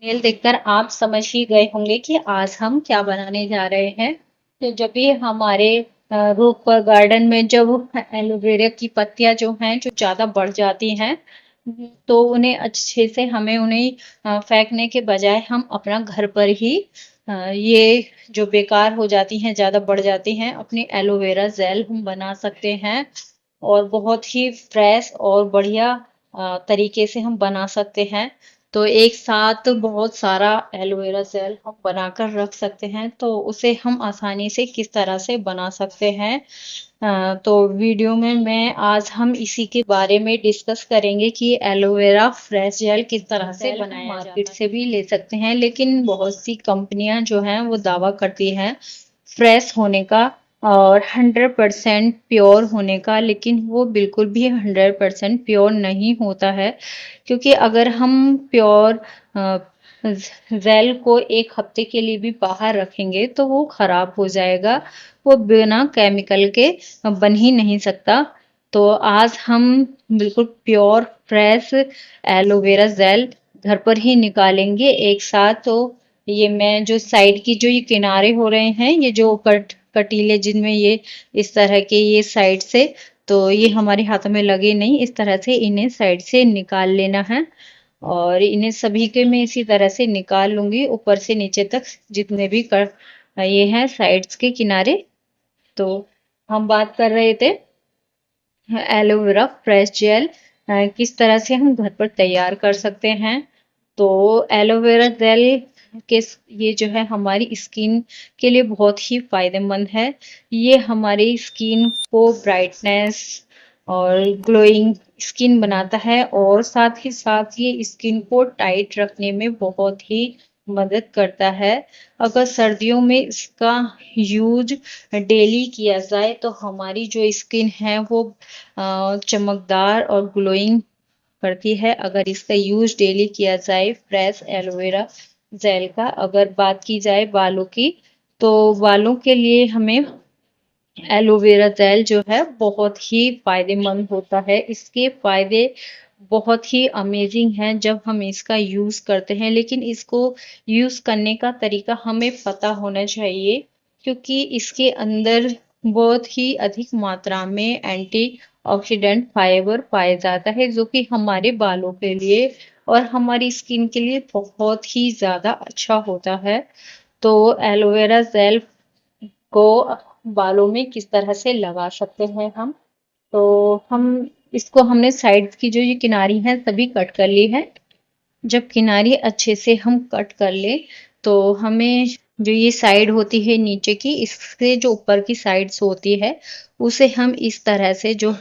Mail देखकर आप समझ ही गए होंगे कि आज हम क्या बनाने जा रहे हैं। तो जब भी हमारे रूफ पर गार्डन में जब एलोवेरा की पत्तियां जो हैं जो ज्यादा बढ़ जाती हैं, तो उन्हें अच्छे से हमें उन्हें फेंकने के बजाय हम अपना घर पर ही ये जो बेकार हो जाती हैं, ज्यादा बढ़ जाती हैं, अपनी एलोवेरा जेल हम बना सकते हैं। और बहुत ही फ्रेश और बढ़िया तरीके से हम बना सकते हैं। तो एक साथ बहुत सारा एलोवेरा जेल हम बनाकर रख सकते हैं, तो उसे हम आसानी से किस तरह से बना सकते हैं। तो वीडियो में मैं आज हम इसी के बारे में डिस्कस करेंगे कि एलोवेरा फ्रेश जेल किस तरह से बनाया जाता है। मार्केट से भी ले सकते हैं, लेकिन बहुत सी कंपनियां जो हैं वो दावा करती हैं फ्रेश होने का और 100% प्योर होने का, लेकिन वो बिल्कुल भी 100% प्योर नहीं होता है। क्योंकि अगर हम प्योर जेल को एक हफ्ते के लिए भी बाहर रखेंगे तो वो खराब हो जाएगा। वो बिना केमिकल के बन ही नहीं सकता। तो आज हम बिल्कुल प्योर फ्रेश एलोवेरा जेल घर पर ही निकालेंगे एक साथ। तो ये मैं जो साइड की जो ये किनारे हो रहे हैं, ये जो कटीले जिनमें ये इस तरह के ये साइड से, तो ये हमारे हाथों में लगे नहीं, इस तरह से इन्हें साइड से निकाल लेना है। और इन्हें सभी के मैं इसी तरह से निकाल लूंगी ऊपर से नीचे तक, जितने भी ये हैं साइड्स के किनारे। तो हम बात कर रहे थे एलोवेरा फ्रेश जेल किस तरह से हम घर पर तैयार कर सकते हैं। तो एलोवेरा जेल के ये जो है हमारी स्किन के लिए बहुत ही फायदेमंद है। ये हमारी स्किन को ब्राइटनेस और ग्लोइंग स्किन बनाता है, और साथ ही साथ ये स्किन को टाइट रखने में बहुत ही मदद करता है। अगर सर्दियों में इसका यूज डेली किया जाए तो हमारी जो स्किन है वो चमकदार और ग्लोइंग करती है। अगर इसका यूज डेली किया जाए फ्रेश एलोवेरा जेल का। अगर बात की जाए बालों की, तो बालों के लिए हमें एलोवेरा जेल जो है बहुत ही फायदेमंद होता है। इसके फायदे बहुत ही अमेजिंग हैं जब हम इसका यूज करते हैं, लेकिन इसको यूज करने का तरीका हमें पता होना चाहिए। क्योंकि इसके अंदर बहुत ही अधिक मात्रा में एंटीऑक्सीडेंट फाइबर पाया जाता है, जो कि हमारे बालों के लिए और हमारी स्किन के लिए बहुत ही ज्यादा अच्छा होता है। तो एलोवेरा जेल को बालों में किस तरह से लगा सकते हैं हम। तो हम इसको हमने साइड की जो ये किनारी है सभी कट कर ली है। जब किनारी अच्छे से हम कट कर ले, तो हमें जो ये साइड होती है नीचे की, इससे जो ऊपर की साइड्स होती है उसे हम इस तरह से जो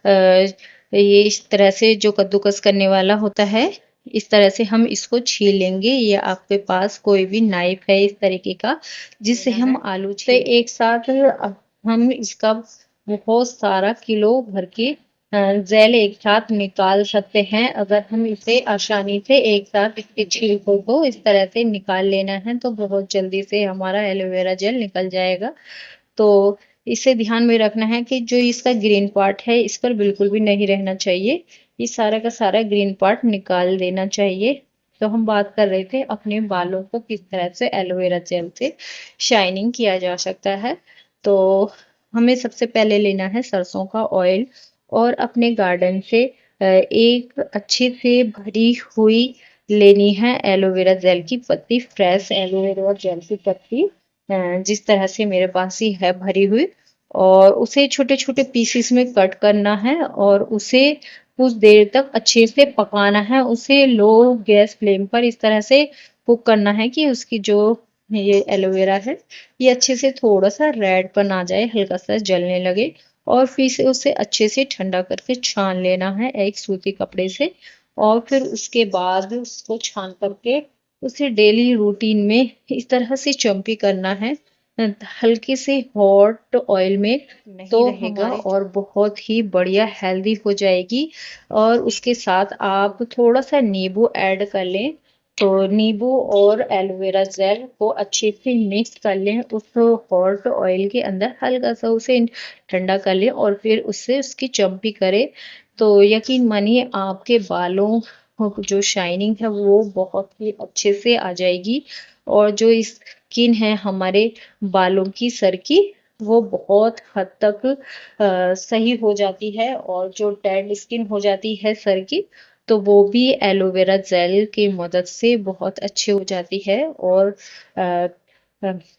ये इस तरह से जो कद्दूकस करने वाला होता है, इस तरह से हम इसको छील लेंगे। या आपके पास कोई भी नाइफ है इस तरीके का जिससे हम आलू छील एक साथ हम इसका बहुत सारा किलो भर के जेल एक साथ निकाल सकते हैं। अगर हम इसे आसानी से एक साथ इसके छिलकों को इस तरह से निकाल लेना है तो बहुत जल्दी से हमारा एलोवेरा जेल निकल जाएगा। तो इसे ध्यान में रखना है कि जो इसका ग्रीन पार्ट है इस पर बिल्कुल भी नहीं रहना चाहिए। ये सारा का सारा ग्रीन पार्ट निकाल देना चाहिए। तो हम बात कर रहे थे अपने बालों को किस तरह से एलोवेरा जेल से शाइनिंग किया जा सकता है। तो हमें सबसे पहले लेना है सरसों का ऑयल, और अपने गार्डन से एक अच्छी से भरी हुई लेनी है एलोवेरा जेल की पत्ती, फ्रेश एलोवेरा जेल की पत्ती जिस तरह से मेरे पास ही है भरी हुई। और उसे छोटे छोटे पीसेस में कट करना है और उसे कुछ देर तक अच्छे से पकाना है। उसे लो गैस फ्लेम पर इस तरह से कुक करना है कि उसकी जो ये एलोवेरा है ये अच्छे से थोड़ा सा रेडपन आ जाए, हल्का सा जलने लगे। और फिर से उसे अच्छे से ठंडा करके छान लेना है एक सूती कपड़े से। और फिर उसके बाद उसको छान करके उसे डेली रूटीन में इस तरह से चम्पी करना है, हल्के से हॉट ऑयल में, नहीं तो रहेगा और बहुत ही बढ़िया हेल्दी हो जाएगी। और उसके साथ आप थोड़ा सा नींबू ऐड कर लें। तो नींबू और एलोवेरा जेल को अच्छे से मिक्स कर लें उस हॉट ऑयल के अंदर, हल्का सा उसे ठंडा कर लें और फिर उससे उसकी चम्पी करें। तो यकीन मानिए आपके बालों जो शाइनिंग है वो बहुत ही अच्छे से आ जाएगी। और जो स्किन है हमारे बालों की, सर की, वो बहुत हद तक सही हो जाती है। और जो डेड स्किन हो जाती है सर की, तो वो भी एलोवेरा जेल की मदद से बहुत अच्छी हो जाती है। और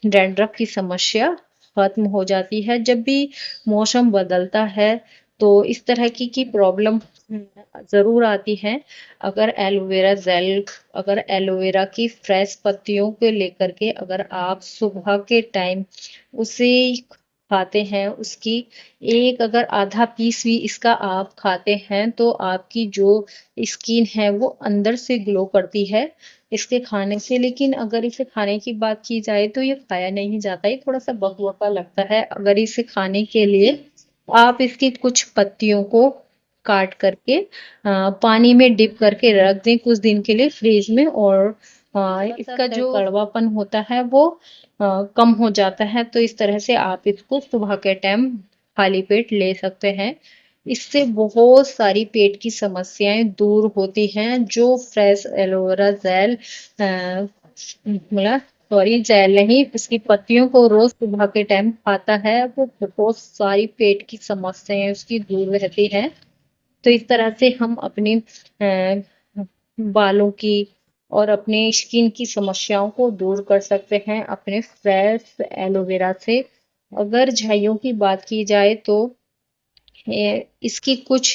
डैंड्रफ की समस्या खत्म हो जाती है। जब भी मौसम बदलता है तो इस तरह की प्रॉब्लम जरूर आती है। अगर एलोवेरा जेल, अगर एलोवेरा की फ्रेश पत्तियों को लेकर के अगर आप सुबह के टाइम उसे खाते हैं, उसकी एक अगर आधा पीस भी इसका आप खाते हैं, तो आपकी जो स्किन है वो अंदर से ग्लो करती है इसके खाने से। लेकिन अगर इसे खाने की बात की जाए तो ये खाया नहीं जाता, ये थोड़ा सा बकबका लगता है। अगर इसे खाने के लिए आप इसकी कुछ पत्तियों को काट करके पानी में डिप करके रख दें कुछ दिन के लिए फ्रिज में, और इसका जो कड़वापन होता है वो कम हो जाता है। तो इस तरह से आप इसको सुबह के टाइम खाली पेट ले सकते हैं। इससे बहुत सारी पेट की समस्याएं दूर होती हैं। जो फ्रेश एलोवेरा जेल, मतलब सॉरी जेल नहीं, उसकी पत्तियों को रोज सुबह के टाइम खाता है, वो बहुत सारी पेट की समस्याएं उसकी दूर रहती हैं। तो इस तरह से हम अपने बालों की और अपने स्किन की समस्याओं को दूर कर सकते हैं अपने फ्रेश एलोवेरा से। अगर झाइयों की बात की जाए तो इसकी कुछ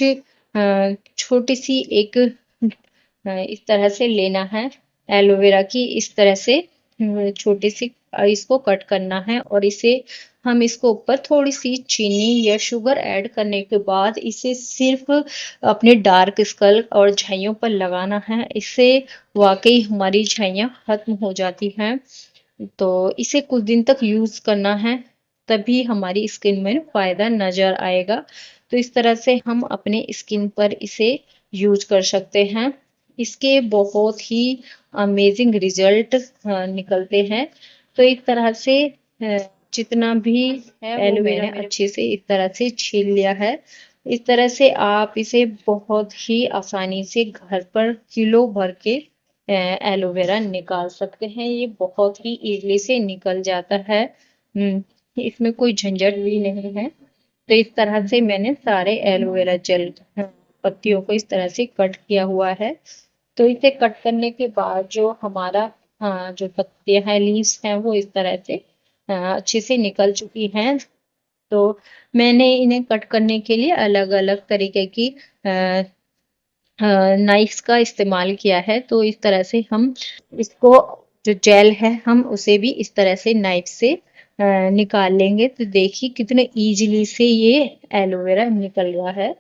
छोटी सी एक इस तरह से लेना है एलोवेरा की, इस तरह से छोटी सी इसको कट करना है। और इसे हम इसको ऊपर थोड़ी सी चीनी या शुगर ऐड करने के बाद इसे सिर्फ अपने डार्क स्कल और झाइयों पर लगाना है। इससे वाकई हमारी झाइयाँ खत्म हो जाती हैं। तो इसे कुछ दिन तक यूज करना है, तभी हमारी स्किन में फायदा नजर आएगा। तो इस तरह से हम अपने स्किन पर इसे यूज कर सकते हैं। इसके बहुत ही अमेजिंग रिजल्ट निकलते हैं। तो इस तरह से जितना भी है वो मैंने अच्छे से इस तरह से छील लिया है। इस तरह से आप इसे बहुत ही आसानी से घर पर किलो भर के एलोवेरा निकाल सकते हैं। ये बहुत ही इजली से निकल जाता है। इसमें कोई झंझट भी नहीं है। तो इस तरह से मैंने सारे एलोवेरा जेल पत्तियों को इस तरह से कट किया हुआ है। तो इसे कट करने के बाद जो हमारा जो पत्तियां हैं, लीव्स हैं, वो इस तरह से अच्छे से निकल चुकी हैं। तो मैंने इन्हें कट करने के लिए अलग अलग तरीके की नाइफ्स का इस्तेमाल किया है। तो इस तरह से हम इसको, जो जेल है, हम उसे भी इस तरह से नाइफ से निकाल लेंगे। तो देखिए कितने इजीली से ये एलोवेरा निकल रहा है।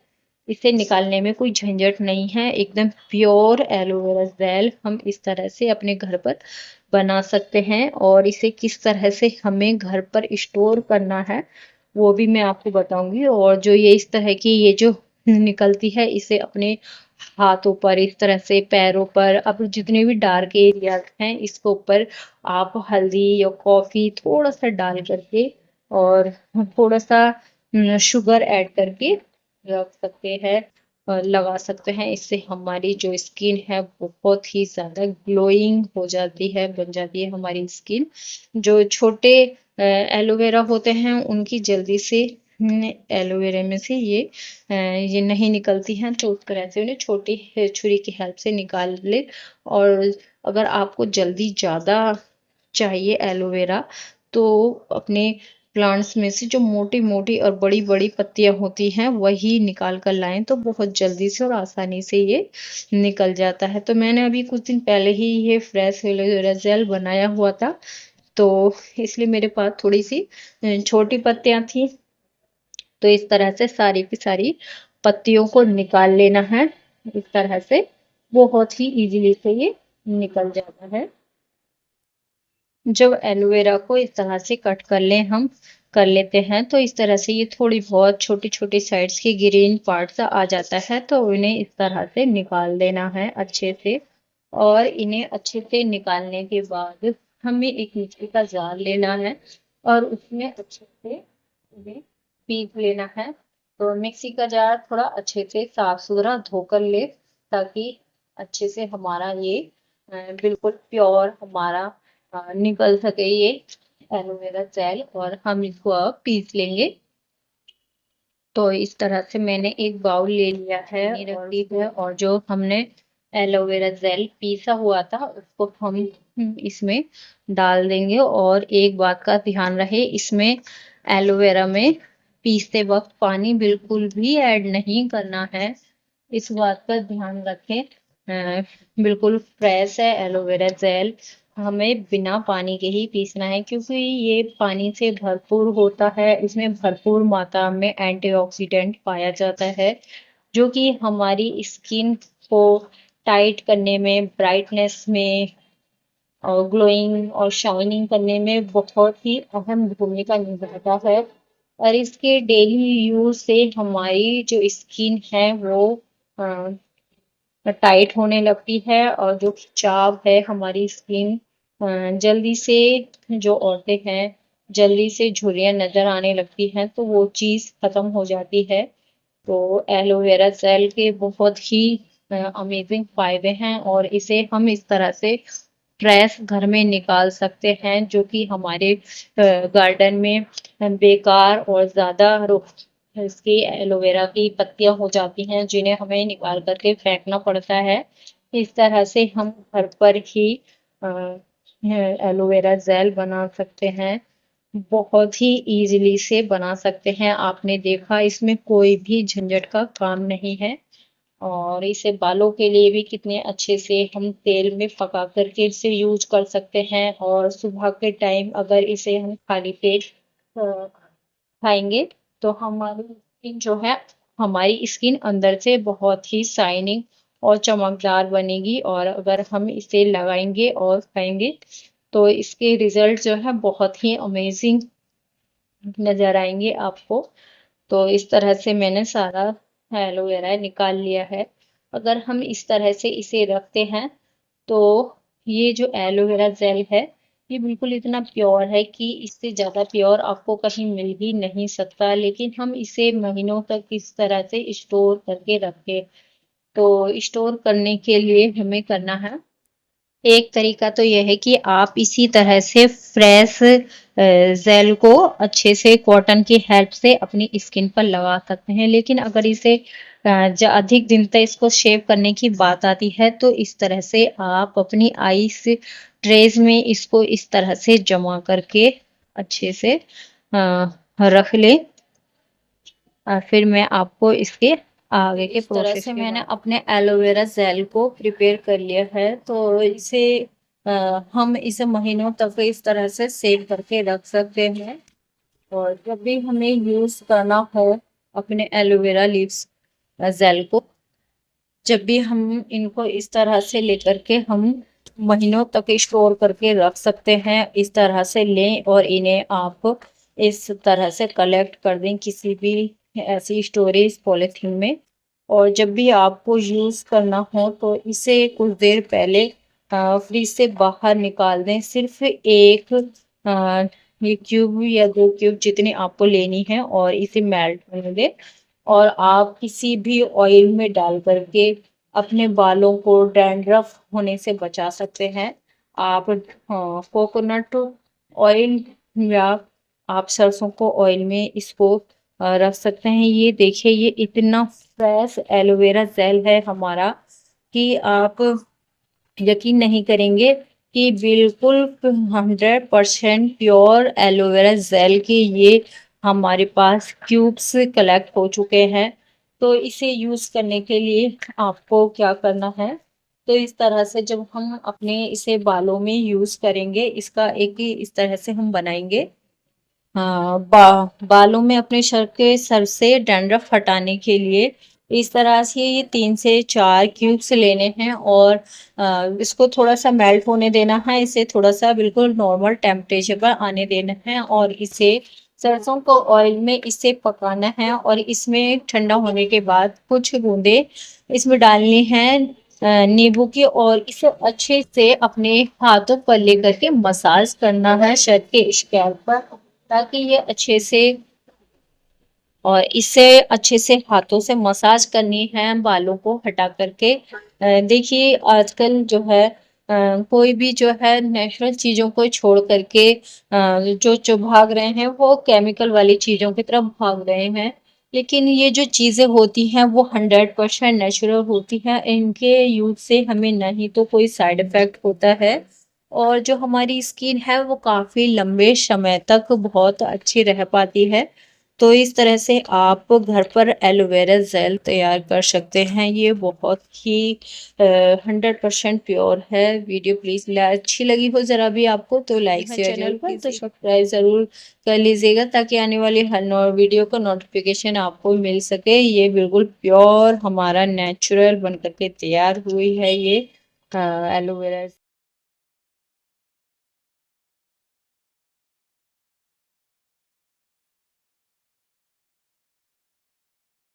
इसे निकालने में कोई झंझट नहीं है। एकदम प्योर एलोवेरा जेल हम इस तरह से अपने घर पर बना सकते हैं। और इसे किस तरह से हमें घर पर स्टोर करना है वो भी मैं आपको बताऊंगी। और जो ये इस तरह की ये जो निकलती है, इसे अपने हाथों पर, इस तरह से पैरों पर, अब जितने भी डार्क एरियाज हैं इसके ऊपर आप हल्दी या कॉफी थोड़ा सा डाल करके और थोड़ा सा शुगर ऐड करके रख सकते हैं और लगा सकते हैं। इससे हमारी जो स्किन है बहुत ही ज्यादा ग्लोइंग हो जाती है, बन जाती है हमारी स्किन। जो छोटे एलोवेरा होते हैं उनकी जल्दी से एलोवेरा में से ये नहीं निकलती हैं, तो उस तरह से उन्हें छोटी छुरी की हेल्प से निकाल ले। और अगर आपको जल्दी ज़्यादा चाहिए एलोवेरा, तो अपने प्लांट्स में से जो मोटी मोटी और बड़ी बड़ी पत्तियां होती हैं वही निकाल कर लाएं, तो बहुत जल्दी से और आसानी से ये निकल जाता है। तो मैंने अभी कुछ दिन पहले ही ये फ्रेश एलोवेरा जेल बनाया हुआ था, तो इसलिए मेरे पास थोड़ी सी छोटी पत्तियां थी। तो इस तरह से सारी की सारी पत्तियों को निकाल लेना है। इस तरह से बहुत ही इजीली से ये निकल जाता है। जब एलोवेरा को इस तरह से कट कर लें, हम कर लेते हैं, तो इस तरह से ये थोड़ी बहुत छोटी छोटी साइड्स की ग्रीन पार्ट्स आ जाता है, तो इन्हें इस तरह से निकाल देना है अच्छे से। और इन्हें अच्छे से निकालने के बाद हमें एक मिक्सी का जार लेना है और उसमें अच्छे से इन्हें पीस लेना है। तो मिक्सी का जार थोड़ा अच्छे से साफ सुथरा धोकर ले, ताकि अच्छे से हमारा ये बिल्कुल प्योर हमारा निकल सके ये एलोवेरा जेल, और हम इसको अब पीस लेंगे। तो इस तरह से मैंने एक बाउल ले लिया है रख दी है, और जो हमने एलोवेरा जेल पीसा हुआ था उसको हम इसमें डाल देंगे। और एक बात का ध्यान रहे, इसमें एलोवेरा में पीसते वक्त पानी बिल्कुल भी ऐड नहीं करना है, इस बात का ध्यान रखें। बिल्कुल फ्रेश है एलोवेरा जेल, हमें बिना पानी के ही पीसना है, क्योंकि ये पानी से भरपूर होता है। इसमें भरपूर मात्रा में एंटीऑक्सीडेंट पाया जाता है, जो कि हमारी स्किन को टाइट करने में, ब्राइटनेस में और ग्लोइंग और शाइनिंग करने में बहुत ही अहम भूमिका निभाता है। और इसके डेली यूज से हमारी जो स्किन है वो टाइट होने लगती है, और जो खिंचाव है हमारी स्किन, जल्दी से, जो औरतें हैं जल्दी से झुर्रियां नजर आने लगती हैं, तो वो चीज खत्म हो जाती है। तो एलोवेरा जेल के बहुत ही अमेजिंग फायदे हैं, और इसे हम इस तरह से ट्रेस घर में निकाल सकते हैं, जो कि हमारे गार्डन में बेकार और ज्यादा इसकी एलोवेरा की पत्तियां हो जाती हैं, जिन्हें हमें निकाल करके फेंकना पड़ता है। इस तरह से हम घर पर ही एलोवेरा जेल बना सकते हैं, बहुत ही इजीली से बना सकते हैं। आपने देखा इसमें कोई भी झंझट का काम नहीं है, और इसे बालों के लिए भी कितने अच्छे से हम तेल में पका करके इसे यूज कर सकते हैं। और सुबह के टाइम अगर इसे हम खाली पेट खाएंगे तो हमारी स्किन जो है, हमारी स्किन अंदर से बहुत ही शाइनिंग और चमकदार बनेगी। और अगर हम इसे लगाएंगे और खाएंगे तो इसके रिजल्ट जो है बहुत ही अमेजिंग नजर आएंगे आपको। तो इस तरह से मैंने सारा एलोवेरा निकाल लिया है। अगर हम इस तरह से इसे रखते हैं तो ये जो एलोवेरा जेल है ये बिल्कुल इतना प्योर है कि इससे ज़्यादा प्योर आपको कहीं मिल ही नहीं सकता। लेकिन हम इसे महीनों तक इस तरह से स्टोर करके रखें, तो स्टोर करने के लिए हमें करना है, एक तरीका तो यह है कि आप इसी तरह से फ्रेश जेल को अच्छे से कॉटन की हेल्प से अपनी स्किन पर लगा सकते हैं। लेकिन अगर इसे अधिक दिन तक इसको शेव करने की बात आती है, तो इस तरह से आप अपनी आईस ट्रेस में इसको इस तरह से जमा करके अच्छे से रख ले। फिर मैं आपको इसके आगे के प्रोसेस से मैंने अपने एलोवेरा जेल को प्रिपेयर कर लिया है। तो इसे हम इसे महीनों तक इस तरह से सेव करके रख सकते हैं, और जब भी हमें यूज करना हो अपने एलोवेरा लीव्स जेल को, जब भी हम इनको इस तरह से लेकर के हम महीनों तक स्टोर करके रख सकते हैं। इस तरह से लें और इन्हें आप इस तरह से कलेक्ट कर दें किसी भी ऐसी स्टोरेज पॉलिथीन में, और जब भी आपको यूज करना हो तो इसे कुछ देर पहले फ्रिज से बाहर निकाल दें। सिर्फ एक ये क्यूब या 2 क्यूब जितनी आपको लेनी है, और इसे मेल्ट होने दें। और आप किसी भी ऑयल में डाल करके अपने बालों को डैंड्रफ होने से बचा सकते हैं। आप कोकोनट ऑयल या आप सरसों को ऑयल में इसको रख सकते हैं। ये देखिए, ये इतना फ्रेश एलोवेरा जेल है हमारा कि आप यकीन नहीं करेंगे कि बिल्कुल 100% प्योर एलोवेरा जेल के ये हमारे पास क्यूब्स कलेक्ट हो चुके हैं। तो इसे यूज करने के लिए आपको क्या करना है, तो इस तरह से जब हम अपने इसे बालों में यूज करेंगे, इसका एक इस तरह से हम बनाएंगे। हाँ, बालों में अपने सर से डैंड्रफ हटाने के लिए इस तरह से ये 3 से 4 क्यूब्स लेने हैं, और इसको थोड़ा सा मेल्ट होने देना है। इसे थोड़ा सा बिल्कुल नॉर्मल टेम्परेचर पर आने देना है, और इसे सरसों को ऑयल में इसे पकाना है। और इसमें ठंडा होने के बाद कुछ बूंदे इसमें डालनी है नींबू की, और इसे अच्छे से अपने हाथों पर लेकर के मसाज करना है सर के स्कैल्प पर, ताकि ये अच्छे से और इसे अच्छे से हाथों से मसाज करनी है बालों को हटा करके। देखिए आजकल जो है कोई भी जो है नेचुरल चीजों को छोड़ करके जो जो भाग रहे हैं वो केमिकल वाली चीजों की तरफ भाग रहे हैं। लेकिन ये जो चीजें होती हैं वो 100% नेचुरल होती हैं। इनके यूज से हमें नहीं तो कोई साइड इफेक्ट होता है और जो हमारी स्किन है वो काफी लंबे समय तक बहुत अच्छी रह पाती है। तो इस तरह से आप घर पर एलोवेरा जेल तैयार कर सकते हैं। ये बहुत ही 100% प्योर है। वीडियो प्लीज अच्छी लगी हो जरा भी आपको तो लाइक शेयर चैनल पर तो सब्सक्राइब जरूर कर लीजिएगा ताकि आने वाली हर वीडियो का नोटिफिकेशन आपको मिल सके। ये बिल्कुल प्योर हमारा नेचुरल बन करके तैयार हुई है ये एलोवेरा।